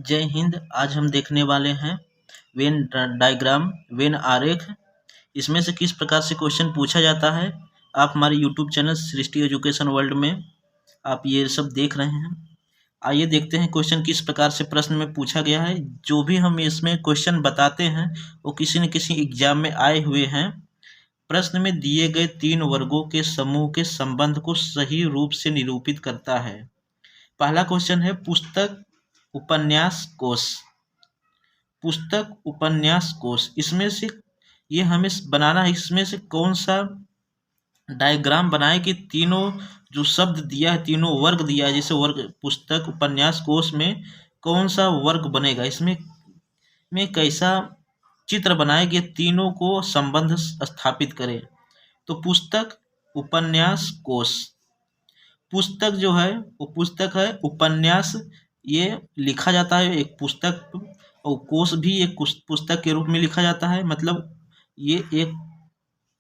जय हिंद। आज हम देखने वाले हैं वेन डायग्राम, वेन आरेख। इसमें से किस प्रकार से क्वेश्चन पूछा जाता है। आप हमारे यूट्यूब चैनल सृष्टि एजुकेशन वर्ल्ड में आप ये सब देख रहे हैं। आइए देखते हैं क्वेश्चन किस प्रकार से प्रश्न में पूछा गया है। जो भी हम इसमें क्वेश्चन बताते हैं वो किसी न किसी एग्जाम में आए हुए हैं। प्रश्न में दिए गए 3 वर्गों के समूह के संबंध को सही रूप से निरूपित करता है। पहला क्वेश्चन है पुस्तक उपन्यास कोश। पुस्तक उपन्यास कोश, इसमें से ये हमें बनाना है। इसमें से कौन सा डायग्राम बनाए कि तीनों जो शब्द दिया है, तीनों वर्ग दिया है, जैसे वर्ग पुस्तक उपन्यास कोश में कौन सा वर्ग बनेगा, इसमें कैसा चित्र बनाए कि तीनों को संबंध स्थापित करे। तो पुस्तक उपन्यास कोश, पुस्तक जो है वो पुस्तक है, उपन्यास ये लिखा जाता है एक पुस्तक, और कोश भी एक पुस्तक के रूप में लिखा जाता है। मतलब ये एक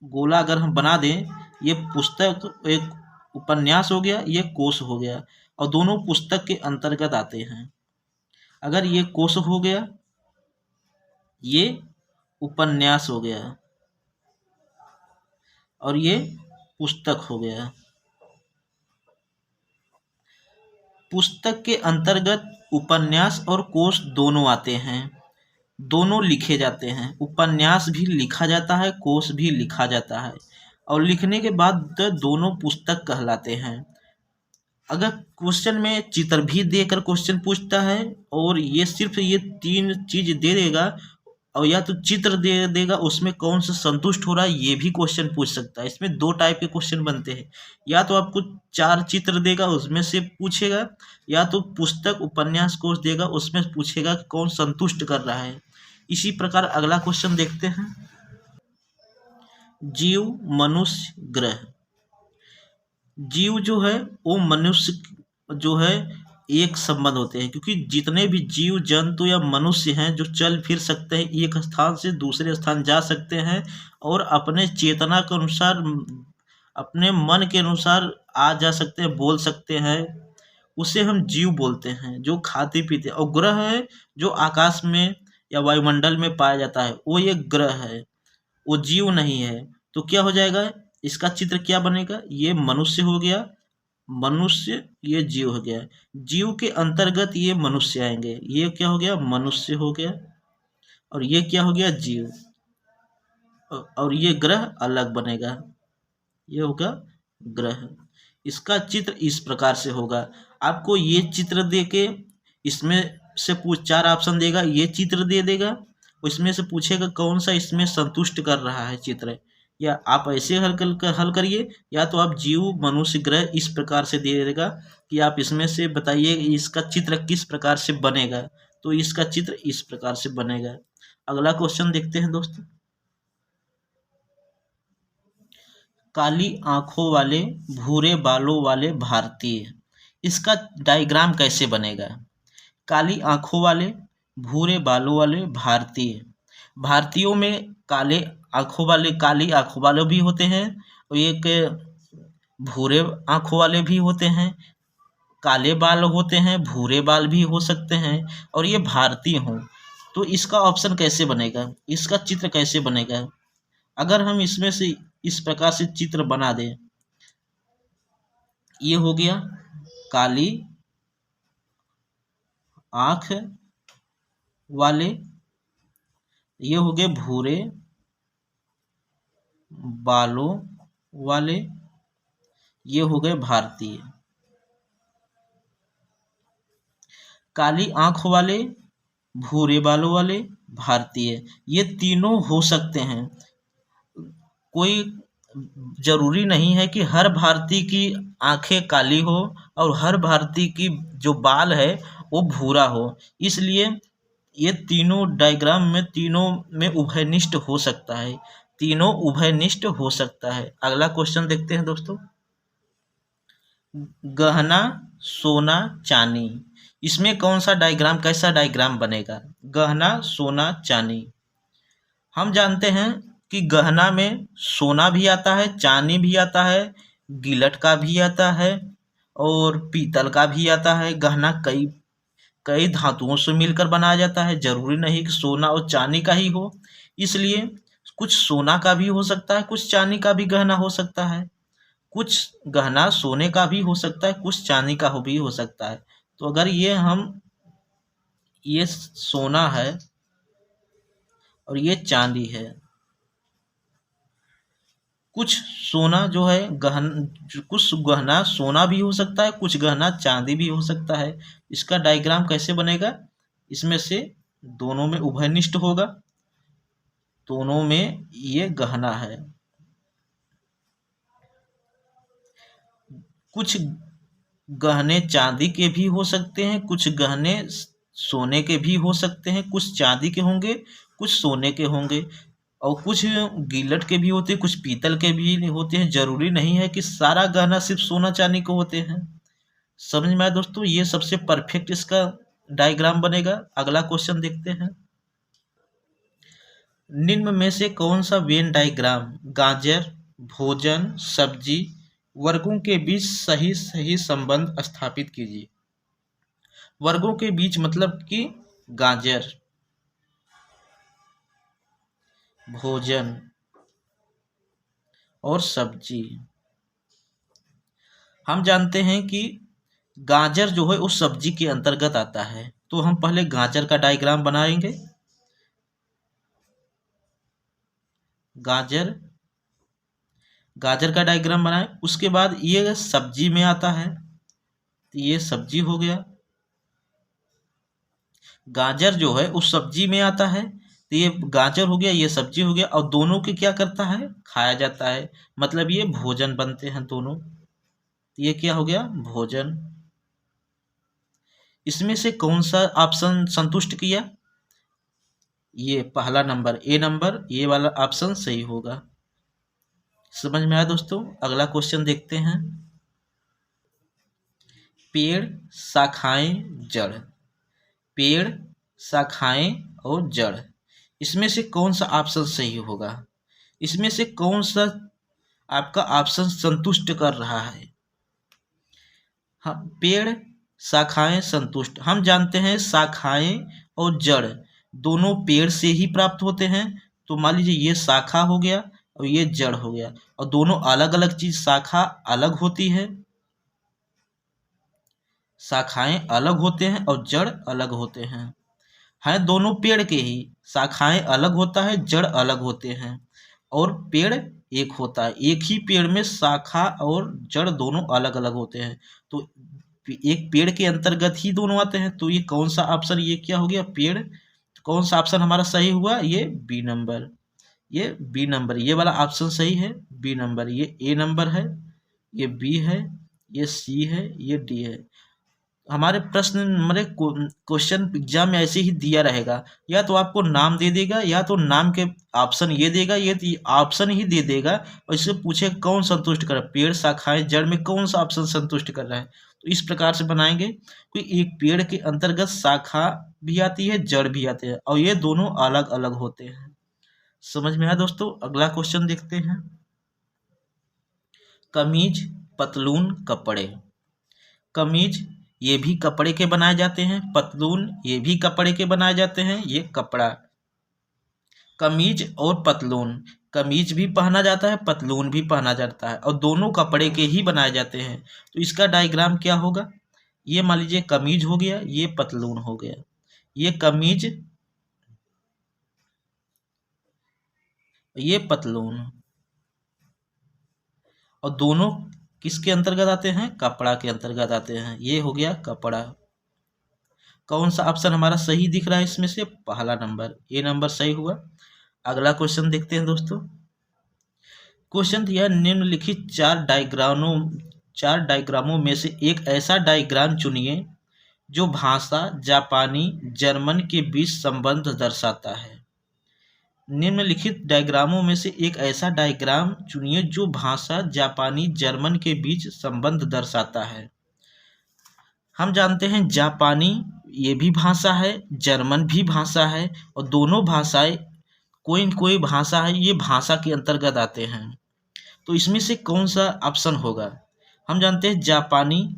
गोला अगर हम बना दें, ये पुस्तक एक उपन्यास हो गया, ये कोश हो गया, और दोनों पुस्तक के अंतर्गत आते हैं। अगर ये कोश हो गया, ये उपन्यास हो गया, और ये पुस्तक हो गया। पुस्तक के अंतर्गत उपन्यास और कोश दोनों आते हैं, दोनों लिखे जाते हैं। उपन्यास भी लिखा जाता है, कोश भी लिखा जाता है, और लिखने के बाद दोनों पुस्तक कहलाते हैं। अगर क्वेश्चन में चित्र भी देकर क्वेश्चन पूछता है और ये सिर्फ ये 3 चीज दे देगा, और या तो चित्र दे देगा उसमें कौन सा संतुष्ट हो रहा है, ये भी क्वेश्चन पूछ सकता है। इसमें 2 टाइप के क्वेश्चन बनते हैं, या तो आपको 4 चित्र देगा उसमें से पूछेगा, या तो पुस्तक उपन्यास कोश देगा उसमें पूछेगा कि कौन संतुष्ट कर रहा है। इसी प्रकार अगला क्वेश्चन देखते हैं। जीव, मनुष्य, ग्रह। जीव जो है वो मनुष्य जो है एक संबंध होते हैं, क्योंकि जितने भी जीव जंतु या मनुष्य हैं जो चल फिर सकते हैं, एक स्थान से दूसरे स्थान जा सकते हैं, और अपने चेतना के अनुसार, अपने मन के अनुसार आ जा सकते हैं, बोल सकते हैं, उसे हम जीव बोलते हैं, जो खाते पीते। और ग्रह है जो आकाश में या वायुमंडल में पाया जाता है, वो ये ग्रह है, वो जीव नहीं है। तो क्या हो जाएगा, इसका चित्र क्या बनेगा, ये मनुष्य हो गया, मनुष्य ये जीव हो गया, जीव के अंतर्गत ये मनुष्य आएंगे, ये क्या हो गया, मनुष्य हो गया, और ये क्या हो गया, जीव, और ये ग्रह अलग बनेगा, ये होगा ग्रह। इसका चित्र इस प्रकार से होगा। आपको ये चित्र देके इसमें से 4 ऑप्शन देगा, ये चित्र दे देगा, उसमें से पूछेगा कौन सा इसमें संतुष्ट कर रहा है चित्र, या आप ऐसे हल करिए, या तो आप जीव, मनुष्य, ग्रह इस प्रकार से दे देगा कि आप इसमें से बताइए इसका चित्र किस प्रकार से बनेगा। तो इसका चित्र इस प्रकार से बनेगा। अगला क्वेश्चन देखते हैं दोस्तों। काली आंखों वाले, भूरे बालों वाले भारतीय, इसका डायग्राम कैसे बनेगा। काली आंखों वाले, भूरे बालों वाले भारतीय। भारतीयों में काले आंखों वाले, काली आंखों वाले भी होते हैं, और एक भूरे आंखों वाले भी होते हैं, काले बाल होते हैं, भूरे बाल भी हो सकते हैं, और ये भारतीय हों। तो इसका ऑप्शन कैसे बनेगा, इसका चित्र कैसे बनेगा। अगर हम इसमें से इस प्रकार से चित्र बना दें, ये हो गया काली आंख वाले, ये हो गए भूरे बालों वाले, ये हो गए भारतीय। काली आंख वाले, भूरे बालों वाले, भारतीय, ये तीनों हो सकते हैं। कोई जरूरी नहीं है कि हर भारतीय की आंखें काली हो और हर भारतीय की जो बाल है वो भूरा हो। इसलिए ये तीनों डायग्राम में, तीनों में उभयनिष्ठ हो सकता है, तीनों उभयनिष्ठ हो सकता है। अगला क्वेश्चन देखते हैं दोस्तों। गहना, सोना, चांदी, इसमें कौन सा डायग्राम, कैसा डायग्राम बनेगा। गहना, सोना, चांदी, हम जानते हैं कि गहना में सोना भी आता है, चांदी भी आता है, गिलट का भी आता है, और पीतल का भी आता है। गहना कई कई धातुओं से मिलकर बनाया जाता है, जरूरी नहीं कि सोना और चांदी का ही हो। इसलिए कुछ सोना का भी हो सकता है, कुछ चांदी का भी गहना हो सकता है, कुछ गहना सोने का भी हो सकता है, कुछ चांदी का भी हो सकता है। तो अगर ये सोना है और ये चांदी है, कुछ सोना जो है कुछ गहना सोना भी हो सकता है, कुछ गहना चांदी भी हो सकता है। इसका डायग्राम कैसे बनेगा? इसमें से दोनों में उभयनिष्ठ होगा, दोनों में ये गहना है। कुछ गहने चांदी के भी हो सकते हैं, कुछ गहने सोने के भी हो सकते हैं, कुछ चांदी के होंगे, कुछ सोने के होंगे, और कुछ गिलट के भी होते हैं, कुछ पीतल के भी होते हैं। जरूरी नहीं है कि सारा गहना सिर्फ सोना चांदी के होते हैं। समझ में आया दोस्तों? ये सबसे परफेक्ट इसका डायग्राम बनेगा। अगला क्वेश्चन देखते हैं। निम्न में से कौन सा वेन डायग्राम गाजर, भोजन, सब्जी वर्गों के बीच सही सही संबंध स्थापित कीजिए। वर्गों के बीच मतलब कि गाजर, भोजन और सब्जी। हम जानते हैं कि गाजर जो है उस सब्जी के अंतर्गत आता है, तो हम पहले गाजर का डायग्राम बनाएंगे। गाजर का डायग्राम बनाए, उसके बाद ये सब्जी में आता है, तो ये सब्जी हो गया। गाजर जो है उस सब्जी में आता है, तो ये गाजर हो गया, ये सब्जी हो गया, और दोनों के क्या करता है? खाया जाता है, मतलब ये भोजन बनते हैं दोनों। तो ये क्या हो गया? भोजन। इसमें से कौन सा ऑप्शन संतुष्ट किया? ये पहला नंबर, ए नंबर, ये वाला ऑप्शन सही होगा। समझ में आया दोस्तों? अगला क्वेश्चन देखते हैं। पेड़, शाखाएं, जड़। पेड़, शाखाएं और जड़, इसमें से कौन सा ऑप्शन सही होगा? इसमें से कौन सा आपका ऑप्शन संतुष्ट कर रहा है? हाँ, पेड़, शाखाएं संतुष्ट। हम जानते हैं शाखाएं और जड़ दोनों पेड़ से ही प्राप्त होते हैं, तो मान लीजिए ये शाखा हो गया और ये जड़ हो गया, और दोनों अलग अलग चीज। शाखा अलग होती है, शाखाएं अलग होते हैं और जड़ अलग होते हैं दोनों पेड़ के ही। शाखाएं अलग होता है, जड़ अलग होते हैं, और पेड़ एक होता है। एक ही पेड़ में शाखा और जड़ दोनों अलग अलग होते हैं, तो एक पेड़ के अंतर्गत ही दोनों आते हैं। तो ये कौन सा ऑप्शन, ये क्या हो गया? पेड़। कौन सा ऑप्शन हमारा सही हुआ? ये बी नंबर। ये बी नंबर, ये वाला ऑप्शन सही है, बी नंबर। ये ए नंबर है, ये बी है, ये सी है, ये डी है। हमारे प्रश्न हमारे क्वेश्चन एग्जाम में ऐसे ही दिया रहेगा, या तो आपको नाम दे देगा, या तो नाम के ऑप्शन ये देगा, ये ऑप्शन ही दे देगा, और इससे पूछे कौन संतुष्ट कर, पेड़, शाखाएं, जड़ में कौन सा ऑप्शन संतुष्ट कर रहा है। तो इस प्रकार से बनाएंगे। कोई एक पेड़ के अंतर्गत शाखा भी आती है, जड़ भी आते हैं, और ये दोनों अलग अलग होते हैं। समझ में आया दोस्तों? अगला क्वेश्चन देखते हैं। कमीज, पतलून, कपड़े। कमीज ये भी कपड़े के बनाए जाते हैं, पतलून ये भी कपड़े के बनाए जाते हैं। ये कपड़ा, कमीज और पतलून, कमीज भी पहना जाता है, पतलून भी पहना जाता है, और दोनों कपड़े के ही बनाए जाते हैं। तो इसका डायग्राम क्या होगा? ये मान लीजिए कमीज हो गया, ये पतलून हो गया। ये कमीज, ये पतलून, और दोनों किसके अंतर्गत आते हैं? कपड़ा के अंतर्गत आते हैं। ये हो गया कपड़ा। कौन सा ऑप्शन हमारा सही दिख रहा है इसमें से? पहला नंबर, ए नंबर सही हुआ। अगला क्वेश्चन देखते हैं दोस्तों। क्वेश्चन दिया, निम्नलिखित चार डायग्रामों में से एक ऐसा डायग्राम चुनिए जो भाषा जापानी जर्मन के बीच संबंध दर्शाता है। निम्नलिखित डायग्रामों में से एक ऐसा डायग्राम चुनिए जो भाषा जापानी जर्मन के बीच संबंध दर्शाता है। हम जानते हैं जापानी ये भी भाषा है, जर्मन भी भाषा है, और दोनों भाषाएं कोई न कोई भाषा है, ये भाषा के अंतर्गत आते हैं। तो इसमें से कौन सा ऑप्शन होगा? हम जानते हैं जापानी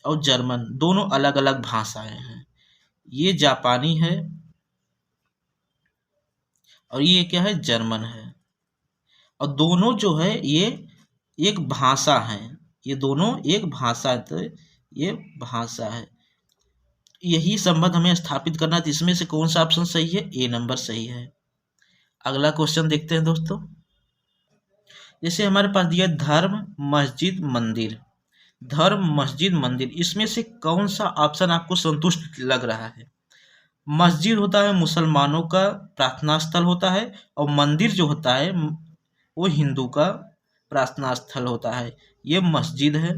और जर्मन दोनों अलग अलग भाषाएं हैं। ये जापानी है और ये क्या है, जर्मन है। और दोनों जो है ये एक भाषा है, ये दोनों एक भाषा है, तो ये भाषा है। यही संबंध हमें स्थापित करना है, तो इसमें से कौन सा ऑप्शन सही है, ए नंबर सही है। अगला क्वेश्चन देखते हैं दोस्तों। जैसे हमारे पास दिया धर्म मस्जिद मंदिर, धर्म मस्जिद मंदिर, इसमें से कौन सा ऑप्शन आपको संतुष्ट लग रहा है। मस्जिद होता है मुसलमानों का प्रार्थना स्थल होता है, और मंदिर जो होता है वो हिंदू का प्रार्थना स्थल होता है। ये मस्जिद है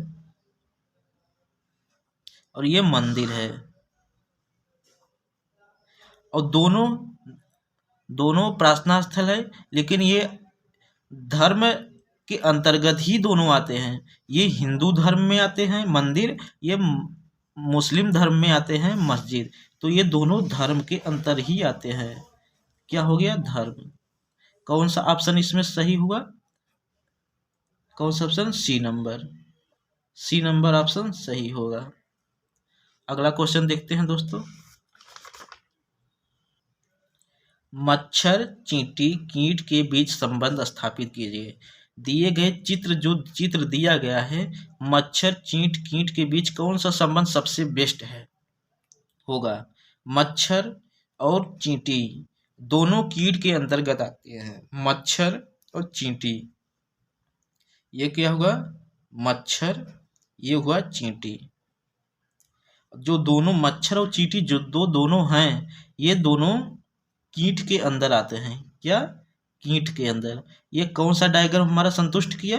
और ये मंदिर है, और दोनों दोनों प्रार्थना स्थल है, लेकिन ये धर्म के अंतर्गत ही दोनों आते हैं। ये हिंदू धर्म में आते हैं मंदिर, ये मुस्लिम धर्म में आते हैं मस्जिद। तो ये दोनों धर्म के अंतर ही आते हैं। क्या हो गया, धर्म। कौन सा ऑप्शन इसमें सही हुआ, कौन सा option, C number, C number option सही होगा। अगला क्वेश्चन देखते हैं दोस्तों। मच्छर चींटी कीट के बीच संबंध स्थापित कीजिए। दिए गए चित्र, जो चित्र दिया गया है, मच्छर चींट कीट के बीच कौन सा संबंध सबसे बेस्ट है, होगा। मच्छर और चींटी दोनों कीट के अंतर्गत आते हैं, मच्छर और चींटी। ये क्या हुआ, मच्छर, ये हुआ चींटी। जो दोनों मच्छर और चींटी जो दोनों हैं, ये दोनों कीट के अंदर आते हैं। क्या, कीट के अंदर। ये कौन सा डायग्राम हमारा संतुष्ट किया,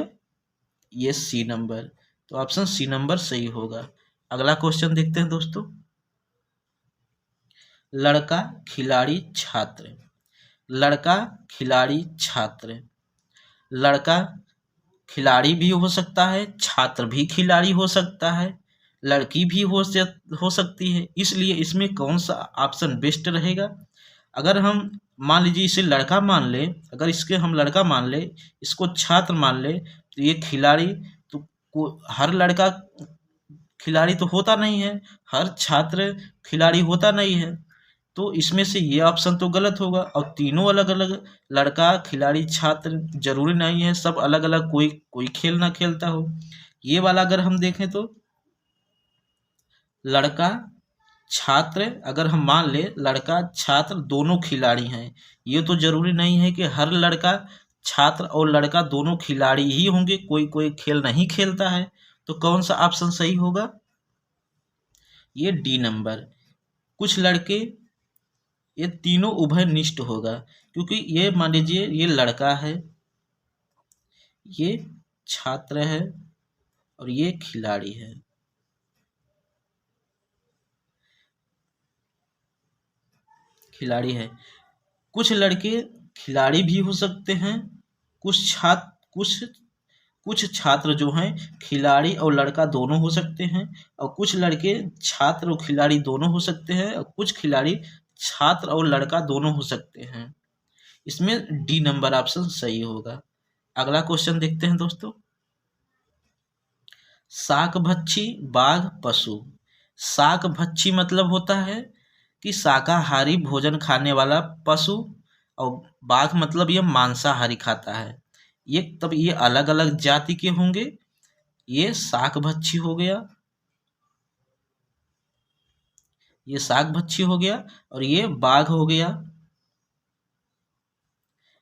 ये सी नंबर। तो ऑप्शन सी नंबर सही होगा। अगला क्वेश्चन देखते हैं दोस्तों। लड़का खिलाड़ी छात्र, लड़का खिलाड़ी छात्र, लड़का खिलाड़ी भी हो सकता है, छात्र भी खिलाड़ी हो सकता है, लड़की भी हो सकती है। इसलिए इसमें कौन सा ऑप्शन बेस्ट रहेगा। अगर हम मान लीजिए इसे लड़का मान ले, अगर इसके हम लड़का मान ले, इसको छात्र मान ले, तो ये खिलाड़ी, तो हर लड़का खिलाड़ी तो होता नहीं है, हर छात्र खिलाड़ी होता नहीं है। तो इसमें से ये ऑप्शन तो गलत होगा। और तीनों अलग अलग, लड़का खिलाड़ी छात्र, जरूरी नहीं है सब अलग अलग कोई कोई खेल ना खेलता हो। ये वाला अगर हम देखें तो लड़का छात्र, अगर हम मान ले लड़का छात्र दोनों खिलाड़ी हैं, ये तो जरूरी नहीं है कि हर लड़का छात्र और लड़का दोनों खिलाड़ी ही होंगे, कोई कोई खेल नहीं खेलता है। तो कौन सा ऑप्शन सही होगा, ये डी नंबर। कुछ लड़के, ये तीनों उभयनिष्ठ होगा, क्योंकि ये मान लीजिए ये लड़का है, ये छात्र है और ये खिलाड़ी है। खिलाड़ी है, कुछ लड़के खिलाड़ी भी हो सकते हैं, कुछ छात्र जो हैं खिलाड़ी और लड़का दोनों हो सकते हैं, और कुछ लड़के छात्र और खिलाड़ी दोनों हो सकते हैं, और कुछ खिलाड़ी छात्र और लड़का दोनों हो सकते हैं। इसमें डी नंबर ऑप्शन सही होगा। अगला क्वेश्चन देखते हैं दोस्तों। शाकभक्षी बाघ पशु, शाकभक्षी मतलब होता है कि शाकाहारी भोजन खाने वाला पशु, और बाघ मतलब ये मांसाहारी खाता है। ये तब ये अलग अलग जाति के होंगे। ये शाकभक्षी हो गया, ये शाकभक्षी हो गया, और ये बाघ हो गया,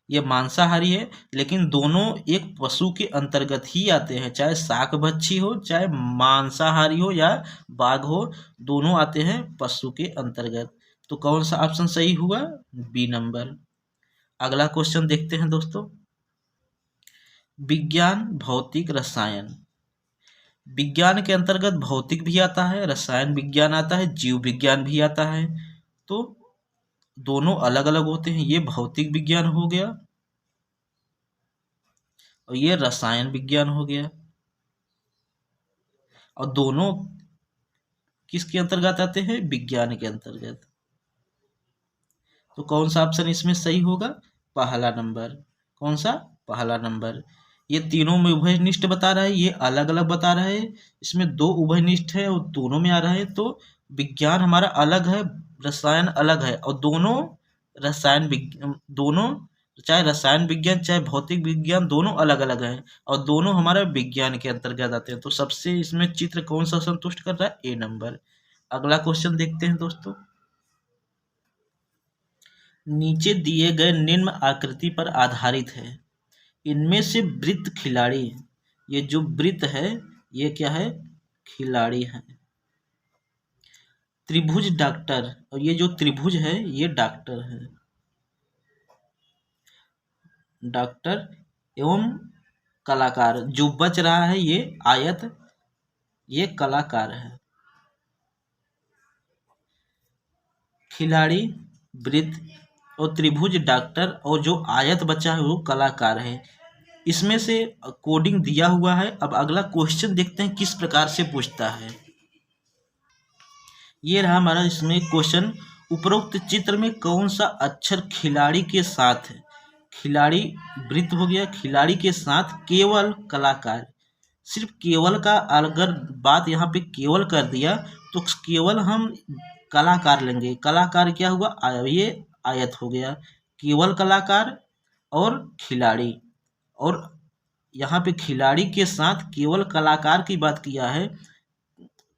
ये मांसाहारी है। लेकिन दोनों एक पशु के अंतर्गत ही आते हैं, चाहे शाकभक्षी हो, चाहे मांसाहारी हो या बाघ हो, दोनों आते हैं पशु के अंतर्गत। तो कौन सा ऑप्शन सही हुआ, बी नंबर। अगला क्वेश्चन देखते हैं दोस्तों। विज्ञान भौतिक रसायन, विज्ञान के अंतर्गत भौतिक भी आता है, रसायन विज्ञान आता है, जीव विज्ञान भी आता है। तो दोनों अलग अलग होते हैं, ये भौतिक विज्ञान हो गया और ये रसायन विज्ञान हो गया। और दोनों किसके अंतर्गत आते हैं, विज्ञान के अंतर्गत। तो कौन सा ऑप्शन इसमें सही होगा, पहला नंबर। कौन सा, पहला नंबर। ये तीनों में उभयनिष्ठ बता रहा है, ये अलग अलग बता रहा है। इसमें दो उभयनिष्ठ है और दोनों में आ रहा है। तो विज्ञान हमारा अलग है, रसायन अलग है और दोनों दोनों चाहे रसायन विज्ञान चाहे भौतिक विज्ञान दोनों अलग अलग हैं और दोनों हमारे विज्ञान के अंतर्गत आते हैं। तो सबसे इसमें चित्र कौन सा संतुष्ट कर रहा है? ए नंबर। अगला क्वेश्चन देखते हैं दोस्तों। नीचे दिए गए निम्न आकृति पर आधारित है। इनमें से वृत्त खिलाड़ी, ये जो वृत्त है ये क्या है? खिलाड़ी है। त्रिभुज डॉक्टर, और ये जो त्रिभुज है ये डॉक्टर है। डॉक्टर एवं कलाकार, जो बच रहा है ये आयत, ये कलाकार है। खिलाड़ी, वृत्त और त्रिभुज डॉक्टर, और जो आयत बचा है वो कलाकार है। इसमें से कोडिंग दिया हुआ है। अब अगला क्वेश्चन देखते हैं किस प्रकार से पूछता है। ये रहा हमारा इसमें क्वेश्चन। उपरोक्त चित्र में कौन सा अक्षर खिलाड़ी के साथ है? खिलाड़ी वृत्त हो गया, खिलाड़ी के साथ केवल कलाकार। सिर्फ केवल का अगर बात यहाँ पे केवल कर दिया तो केवल हम कलाकार लेंगे। कलाकार क्या हुआ? ये आयत हो गया। केवल कलाकार और खिलाड़ी, और यहाँ पे खिलाड़ी के साथ केवल कलाकार की बात किया है।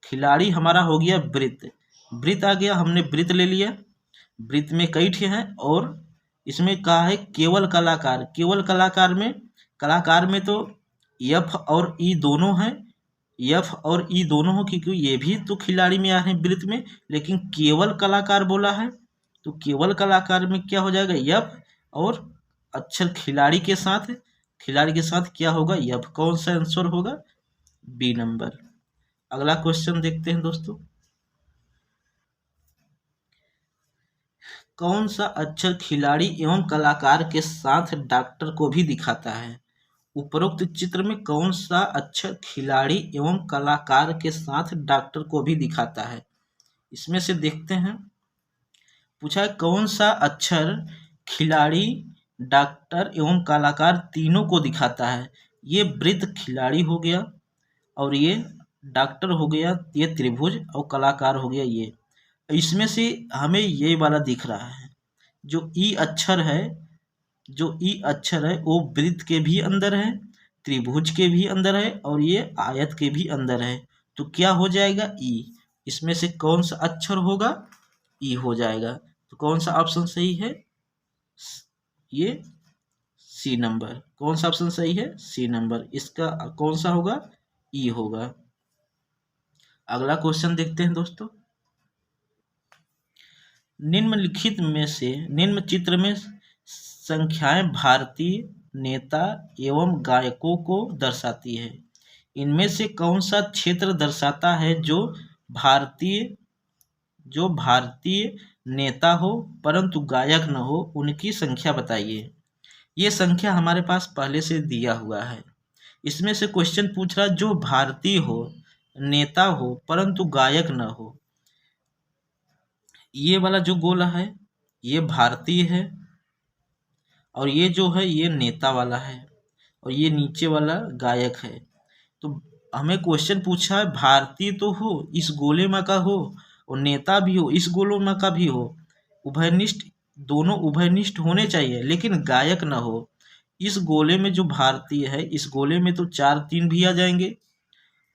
खिलाड़ी हमारा हो गया वृत्त, वृत्त आ गया, हमने वृत्त ले लिया। वृत्त में कई ठे हैं और इसमें कहा है केवल कलाकार। केवल कलाकार में तो एफ और ई दोनों हैं। एफ और ई दोनों हो क्योंकि ये भी तो खिलाड़ी में आ रहे हैं वृत्त में, लेकिन केवल कलाकार बोला है तो केवल कलाकार में क्या हो जाएगा? एफ, और अक्षर खिलाड़ी के साथ क्या होगा? एफ। कौन सा आंसर होगा? B number. अगला क्वेश्चन देखते हैं दोस्तों। कौन सा अक्षर खिलाड़ी एवं कलाकार के साथ डॉक्टर को भी दिखाता है? उपरोक्त चित्र में कौन सा अक्षर खिलाड़ी एवं कलाकार के साथ डॉक्टर को भी दिखाता है? इसमें से देखते हैं। पूछा है कौन सा अक्षर खिलाड़ी, डॉक्टर एवं कलाकार तीनों को दिखाता है? ये वृत्त खिलाड़ी हो गया, और ये डॉक्टर हो गया, ये त्रिभुज, और कलाकार हो गया ये। इसमें से हमें ये वाला दिख रहा है, जो ई अक्षर है वो वृत्त के भी अंदर है, त्रिभुज के भी अंदर है, और ये आयत के भी अंदर है। तो क्या हो जाएगा? ई। इसमें से कौन सा अक्षर होगा? ई हो जाएगा। तो कौन सा ऑप्शन सही है? ये सी नंबर। कौन सा ऑप्शन सही है? C number. इसका कौन सा होगा? ई होगा। अगला क्वेश्चन देखते हैं दोस्तों। निम्नलिखित में से निम्न चित्र में संख्याएं भारतीय नेता एवं गायकों को दर्शाती है। इनमें से कौन सा क्षेत्र दर्शाता है जो भारतीय नेता हो परंतु गायक न हो? उनकी संख्या बताइए। ये संख्या हमारे पास पहले से दिया हुआ है। इसमें से क्वेश्चन पूछ रहा है जो भारतीय हो, नेता हो परंतु गायक न हो। ये वाला जो गोला है ये भारतीय है, और ये जो है ये नेता वाला है, और ये नीचे वाला गायक है। तो हमें क्वेश्चन पूछा है भारतीय तो हो, इस गोले में का हो, और नेता भी हो, इस गोलों में का भी हो। उभयनिष्ठ, दोनों उभयनिष्ठ होने चाहिए, लेकिन गायक ना हो। इस गोले में जो भारतीय है, इस गोले में तो 4 3 भी आ जाएंगे,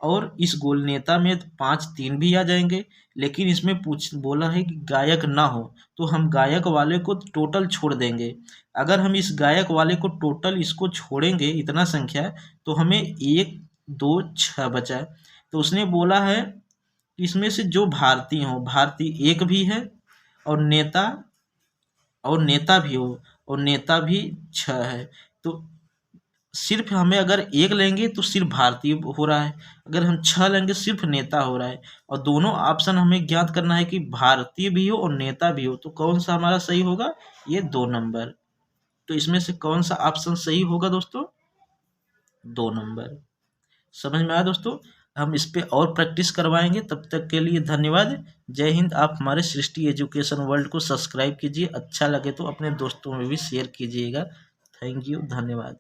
और इस गोल नेता में 5 3 भी आ जाएंगे, लेकिन इसमें बोला है कि गायक ना हो, तो हम गायक वाले को टोटल छोड़ देंगे। अगर हम इस गायक वाले को टोटल इसको छोड़ेंगे इतना संख्या, तो हमें 1 2 6 बचा। तो उसने बोला है कि इसमें से जो भारतीय हो, भारतीय एक भी है, और नेता भी हो, और नेता भी 6 है। तो सिर्फ हमें अगर एक लेंगे तो सिर्फ भारतीय हो रहा है, अगर हम 6 लेंगे सिर्फ नेता हो रहा है। और दोनों ऑप्शन हमें ज्ञात करना है कि भारतीय भी हो और नेता भी हो। तो कौन सा हमारा सही होगा? ये 2 नंबर। तो इसमें से कौन सा ऑप्शन सही होगा दोस्तों? 2 नंबर। समझ में आया दोस्तों? हम इस पे और प्रैक्टिस करवाएंगे। तब तक के लिए धन्यवाद। जय हिंद। आप हमारे सृष्टि एजुकेशन वर्ल्ड को सब्सक्राइब कीजिए। अच्छा लगे तो अपने दोस्तों में भी शेयर कीजिएगा। थैंक यू, धन्यवाद।